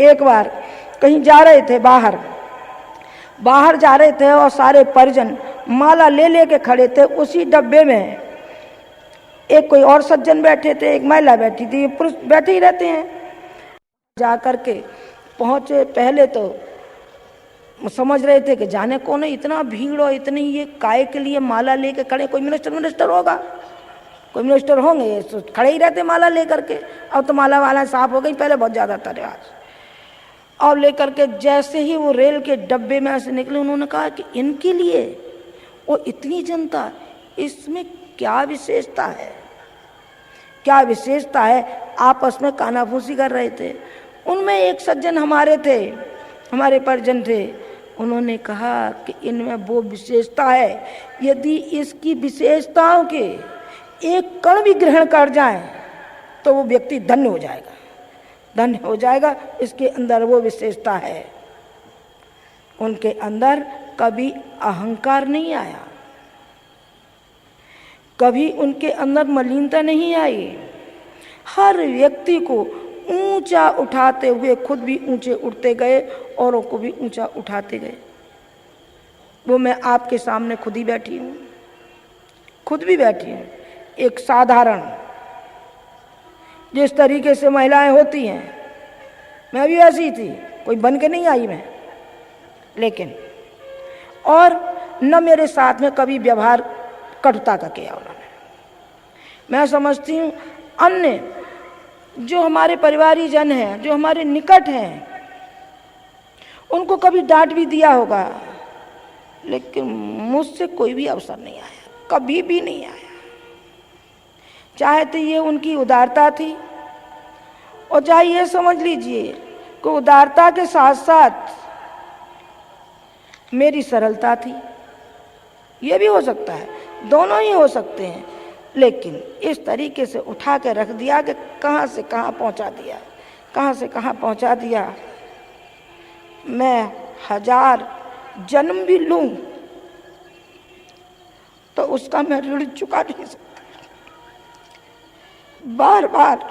एक बार कहीं जा रहे थे, बाहर जा रहे थे और सारे परिजन माला ले लेके खड़े थे। उसी डब्बे में एक कोई और सज्जन बैठे थे, एक महिला बैठी थी, पुरुष बैठे ही रहते हैं। जा कर के पहुंचे, पहले तो समझ रहे थे कि जाने कौन है, इतना भीड़ और इतनी ये काय के लिए माला लेके खड़े, कोई मिनिस्टर होगा, कोई मिनिस्टर होंगे, तो खड़े ही रहते माला लेकर के। अब तो माला वाला साफ हो गई, पहले बहुत ज़्यादा था रिवाज। और लेकर के जैसे ही वो रेल के डब्बे में ऐसे निकले, उन्होंने कहा कि इनके लिए वो इतनी जनता, इसमें क्या विशेषता है, क्या विशेषता है। आपस में कानाफूसी कर रहे थे। उनमें एक सज्जन हमारे थे, हमारे परिजन थे, उन्होंने कहा कि इनमें वो विशेषता है, यदि इसकी विशेषताओं के एक कण भी ग्रहण कर जाए तो वो व्यक्ति धन्य हो जाएगा, धन्य हो जाएगा। इसके अंदर वो विशेषता है। उनके अंदर कभी अहंकार नहीं आया, कभी उनके अंदर मलिनता नहीं आई। हर व्यक्ति को ऊंचा उठाते हुए खुद भी ऊंचे उठते गए, औरों को भी ऊंचा उठाते गए। वो मैं आपके सामने खुद ही बैठी हूँ, खुद भी बैठी हूँ। एक साधारण जिस तरीके से महिलाएं होती हैं, मैं भी ऐसी थी, कोई बन के नहीं आई मैं। लेकिन और न मेरे साथ में कभी व्यवहार कटुता का किया उन्होंने। मैं समझती हूँ अन्य जो हमारे परिवारी जन हैं, जो हमारे निकट हैं, उनको कभी डांट भी दिया होगा, लेकिन मुझसे कोई भी अवसर नहीं आया, कभी भी नहीं आया। चाहे तो ये उनकी उदारता थी, और चाहे ये समझ लीजिए कि उदारता के साथ साथ मेरी सरलता थी। ये भी हो सकता है, दोनों ही हो सकते हैं। लेकिन इस तरीके से उठा के रख दिया कि कहाँ से कहाँ पहुँचा दिया, कहाँ से कहाँ पहुँचा दिया। मैं 1000 जन्म भी लूँ तो उसका मैं ऋण चुका नहीं सकता। बार बार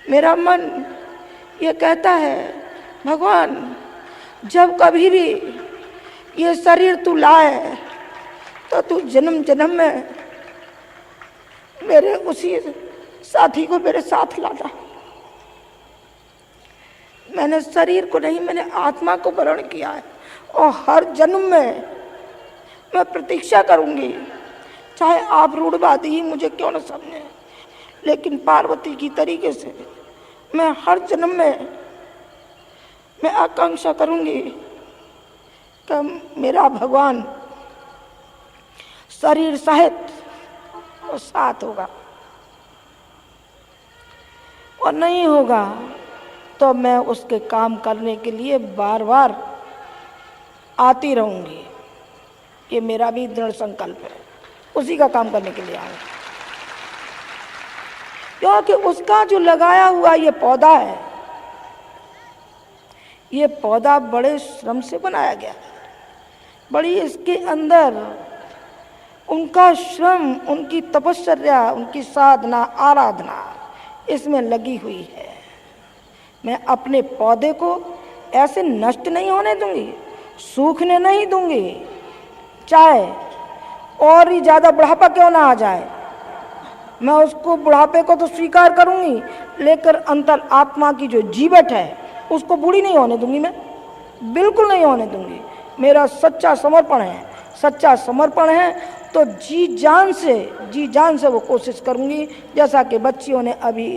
मेरा मन ये कहता है, भगवान जब कभी भी ये शरीर तू लाए तो तू जन्म जन्म में मेरे उसी साथी को मेरे साथ लाना। मैंने शरीर को नहीं, मैंने आत्मा को वरण किया है, और हर जन्म में मैं प्रतीक्षा करूंगी, चाहे आप रूढ़वादी ही मुझे क्यों न समझे, लेकिन पार्वती की तरीके से मैं हर जन्म में मैं आकांक्षा करूंगी कि मेरा भगवान शरीर सहित और साथ होगा, और नहीं होगा तो मैं उसके काम करने के लिए बार बार आती रहूंगी। ये मेरा भी दृढ़ संकल्प है, उसी का काम करने के लिए आऊंगी। क्योंकि उसका जो लगाया हुआ ये पौधा है, ये पौधा बड़े श्रम से बनाया गया है, बड़ी इसके अंदर उनका श्रम, उनकी तपश्चर्या, उनकी साधना, आराधना इसमें लगी हुई है। मैं अपने पौधे को ऐसे नष्ट नहीं होने दूंगी, सूखने नहीं दूंगी, चाहे और ही ज़्यादा बुढ़ापा क्यों ना आ जाए, मैं उसको बुढ़ापे को तो स्वीकार करूंगी, लेकर अंतर आत्मा की जो जीवट है उसको बूढ़ी नहीं होने दूंगी, मैं बिल्कुल नहीं होने दूंगी। मेरा सच्चा समर्पण है, सच्चा समर्पण है तो जी जान से वो कोशिश करूंगी। जैसा कि बच्चियों ने अभी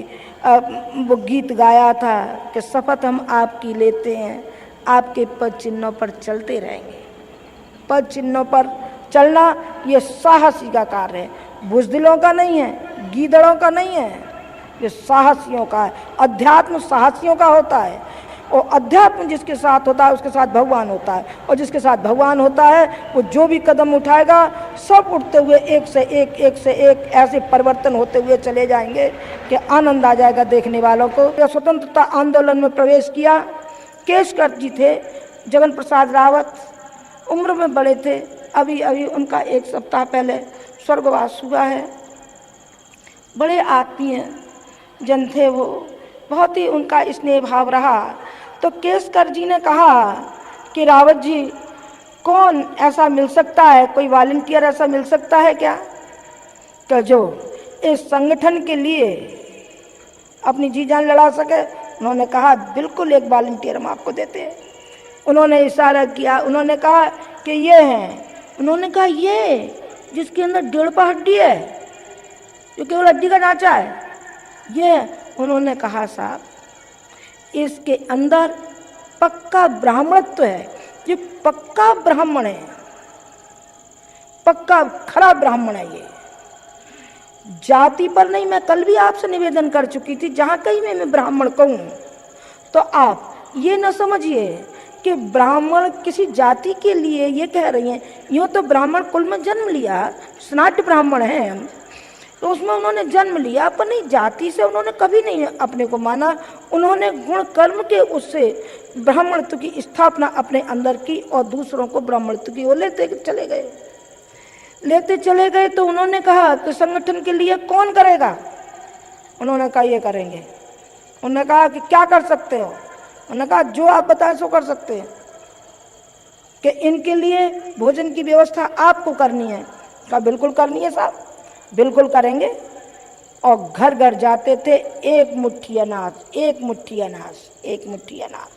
वो गीत गाया था कि शपथ हम आपकी लेते हैं, आपके पद चिन्हों पर चलते रहेंगे। पद चिन्हों पर चलना ये साहसी का कार्य है, बुज़दिलों का नहीं है, गीदड़ों का नहीं है, ये साहसियों का है। अध्यात्म साहसियों का होता है, और अध्यात्म जिसके साथ होता है उसके साथ भगवान होता है, और जिसके साथ भगवान होता है वो जो भी कदम उठाएगा सब उठते हुए एक से एक ऐसे परिवर्तन होते हुए चले जाएंगे कि आनंद आ जाएगा देखने वालों को। स्वतंत्रता आंदोलन में प्रवेश किया, केशकर जी थे, जगन प्रसाद रावत उम्र में बड़े थे, अभी उनका 1 सप्ताह पहले स्वर्गवास हुआ है। बड़े आत्मीय जन थे वो, बहुत ही उनका स्नेह भाव रहा। तो केसकर जी ने कहा कि रावत जी, कौन ऐसा मिल सकता है, कोई वॉलंटियर ऐसा मिल सकता है क्या, तो जो इस संगठन के लिए अपनी जी जान लड़ा सके। उन्होंने कहा बिल्कुल एक वॉलंटियर हम आपको देते हैं। उन्होंने इशारा किया, उन्होंने कहा कि ये हैं। उन्होंने कहा ये जिसके अंदर 1.5 हड्डी है, जो केवल हड्डी का ढांचा है, ये। उन्होंने कहा साहब इसके अंदर पक्का ब्राह्मणत्व है, ये पक्का ब्राह्मण है, पक्का खरा ब्राह्मण है ये। जाति पर नहीं, मैं कल भी आपसे निवेदन कर चुकी थी, जहां कहीं मैं ब्राह्मण कहूं तो आप ये न समझिए कि ब्राह्मण किसी जाति के लिए ये कह रही हैं। यूँ तो ब्राह्मण कुल में जन्म लिया, स्नाट ब्राह्मण हैं हम, तो उसमें उन्होंने जन्म लिया, पर नहीं जाति से उन्होंने कभी नहीं अपने को माना। उन्होंने गुण कर्म के उससे ब्राह्मणत्व की स्थापना अपने अंदर की और दूसरों को ब्राह्मणत्व की ओर लेते चले गए। तो उन्होंने कहा कि संगठन के लिए कौन करेगा। उन्होंने कहा ये करेंगे। उन्होंने कहा कि क्या कर सकते हो। उन्होंने कहा जो आप बताएं सो कर सकते हैं, कि इनके लिए भोजन की व्यवस्था आपको करनी है। कहा बिल्कुल करनी है साहब, बिल्कुल करेंगे। और घर घर जाते थे, एक मुट्ठी अनाज, एक मुट्ठी अनाज, एक मुट्ठी अनाज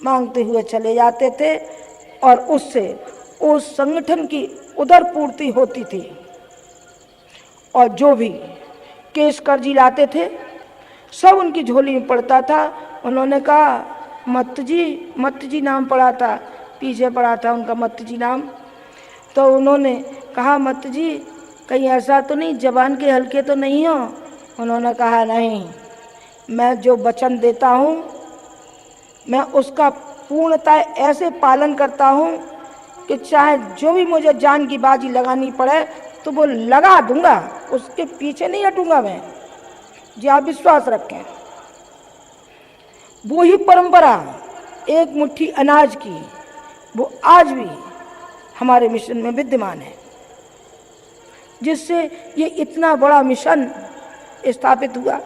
मांगते हुए चले जाते थे, और उससे उस संगठन की उदर पूर्ति होती थी। और जो भी केसकर जी लाते थे सब उनकी झोली में पड़ता था। उन्होंने कहा मत्त जी नाम पड़ा था, पीछे पड़ा था उनका मत्त जी नाम। तो उन्होंने कहा मत्त जी कहीं ऐसा तो नहीं, जबान के हल्के तो नहीं हो। उन्होंने कहा नहीं, मैं जो वचन देता हूँ मैं उसका पूर्णतः ऐसे पालन करता हूँ कि चाहे जो भी मुझे जान की बाजी लगानी पड़े तो वो लगा दूंगा, उसके पीछे नहीं हटूंगा मैं। जी आप विश्वास रखें। वो ही परंपरा एक मुट्ठी अनाज की, वो आज भी हमारे मिशन में विद्यमान है, जिससे ये इतना बड़ा मिशन स्थापित हुआ।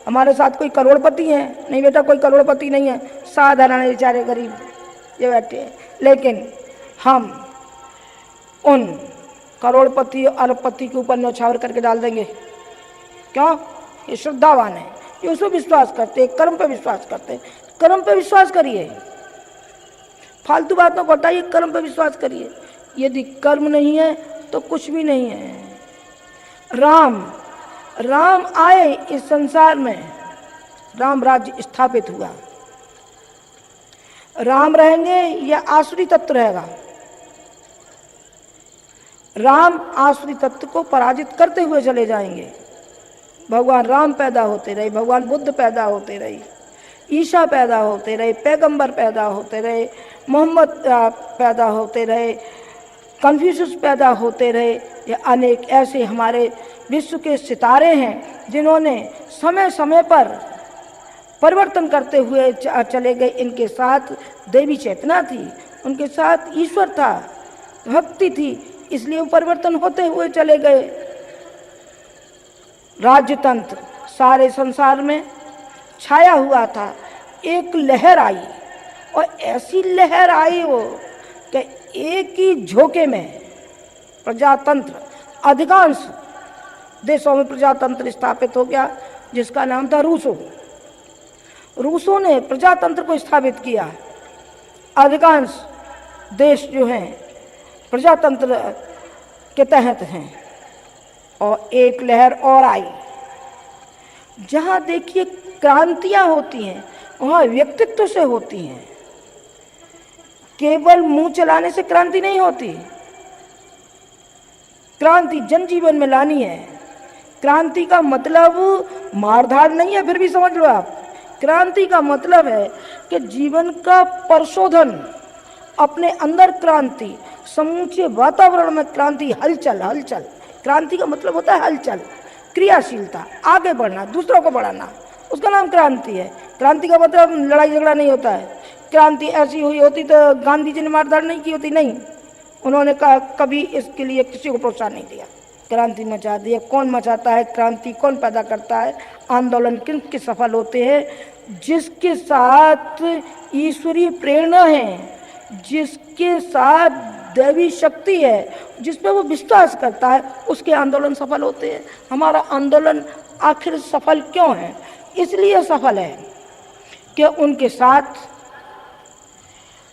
हमारे साथ कोई करोड़पति है नहीं बेटा, कोई करोड़पति नहीं है, साधारण बेचारे गरीब ये बैठे हैं। लेकिन हम उन करोड़पति अरबपति के ऊपर न्यौछावर करके डाल देंगे। क्यों? ये श्रद्धावान है, ये उसमें विश्वास करते, कर्म पे विश्वास करते। कर्म पे विश्वास करिए, फालतू बातों को हटाइए, कर्म पे विश्वास करिए। यदि कर्म नहीं है तो कुछ भी नहीं है। राम आए इस संसार में, राम राज्य स्थापित हुआ। राम रहेंगे या आसुरी तत्व रहेगा? राम आसुरी तत्व को पराजित करते हुए चले जाएंगे। भगवान राम पैदा होते रहे, भगवान बुद्ध पैदा होते रहे, ईसा पैदा होते रहे, पैगंबर पैदा होते रहे, मोहम्मद पैदा होते रहे, कन्फ्यूशियस पैदा होते रहे। ये अनेक ऐसे हमारे विश्व के सितारे हैं जिन्होंने समय समय पर परिवर्तन करते हुए चले गए। इनके साथ देवी चेतना थी, उनके साथ ईश्वर था, भक्ति थी, इसलिए वो परिवर्तन होते हुए चले गए। राज्यतंत्र सारे संसार में छाया हुआ था। एक लहर आई, और ऐसी लहर आई वो कि एक ही झोंके में प्रजातंत्र, अधिकांश देशों में प्रजातंत्र स्थापित हो गया, जिसका नाम था रूसों ने प्रजातंत्र को स्थापित किया। अधिकांश देश जो हैं प्रजातंत्र के तहत हैं। और एक लहर और आई, जहाँ देखिए क्रांतियाँ होती हैं वहाँ व्यक्तित्व से होती हैं। केवल मुंह चलाने से क्रांति नहीं होती, क्रांति जनजीवन में लानी है। क्रांति का मतलब मारधाड़ नहीं है, फिर भी समझ लो आप। क्रांति का मतलब है कि जीवन का परिशोधन, अपने अंदर क्रांति, समूचे वातावरण में क्रांति, हलचल। क्रांति का मतलब होता है हलचल, क्रियाशीलता, आगे बढ़ना, दूसरों को बढ़ाना, उसका नाम क्रांति है। क्रांति का मतलब लड़ाई झगड़ा नहीं होता है। क्रांति ऐसी हुई होती तो गांधी जी ने मारधाड़ नहीं की होती, नहीं, उन्होंने कहा कभी इसके लिए किसी को प्रोत्साहन नहीं दिया। क्रांति मचा दी है। कौन मचाता है क्रांति, कौन पैदा करता है आंदोलन, किनके सफल होते हैं? जिसके साथ ईश्वरीय प्रेरणा है, जिसके साथ दैवी शक्ति है, जिस पे वो विश्वास करता है, उसके आंदोलन सफल होते हैं। हमारा आंदोलन आखिर सफल क्यों है? इसलिए सफल है कि उनके साथ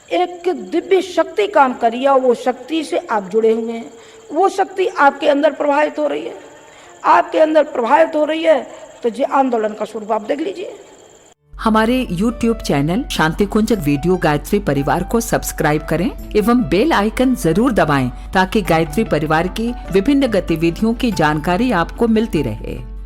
एक दिव्य शक्ति काम करी है और वो शक्ति से आप जुड़े हुए हैं। वो शक्ति आपके अंदर प्रवाहित हो रही है, आपके अंदर प्रवाहित हो रही है, तो ये आंदोलन का स्वरूप आप देख लीजिए। हमारे YouTube चैनल शांति कुंज वीडियो गायत्री परिवार को सब्सक्राइब करें एवं बेल आइकन जरूर दबाएं ताकि गायत्री परिवार की विभिन्न गतिविधियों की जानकारी आपको मिलती रहे।